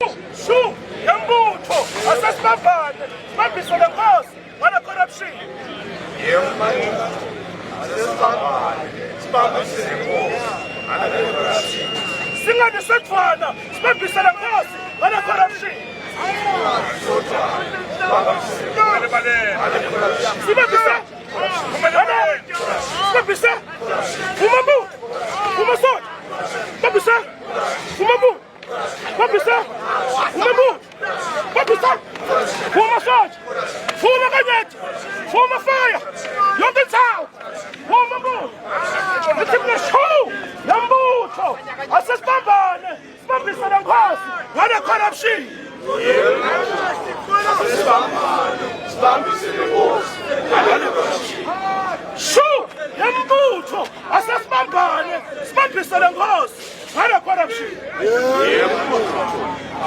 Shu, Yambutho, asasibambane, sibambisele Nkosi, wala corruption. Yembutho, asasibambane, sibambisele Nkosi, wala corruption. Singani sethwana, sibambisele Nkosi, wala corruption. Sibambise, sibambise, Fumamu, Fumasot, sibambise, Fumamu. Babisa! Fumamu! Babisa! Fuma Sarge! Fuma Kanyet! Fuma Fire! Yonke Tau! Fumamu! Litimna Show! Yambutho! Asasibambane! Sibambise Nkosi! Wala corruption! Asasibambane, sibambise Nkosi, wala corruption. Shu! Yambutho! Asasibambane! Sibambise Nkosi! Wala corruption!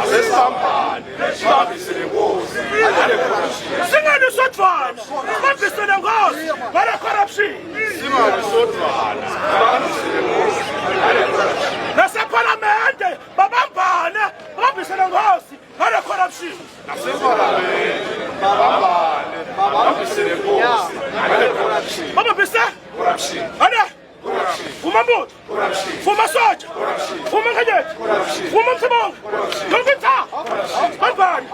Asasibambane, sibambise Nkosi, wala corruption. Singani sodvwana! Sibambise Nkosi! Wala corruption! Singani sodvwana, sibambise Nkosi, wala corruption. Naseparlamente babambane babambise Nkosi wala corruption. Naseparlamente babambane, babambise Nkosi, wala corruption. Babambise Corruption. Ana Corruption. Fumamu Corruption. Fuma Soja Corruption. Fuma Kanyet Corruption. Fuma Msabonga Corruption. Yonke Tau Babambane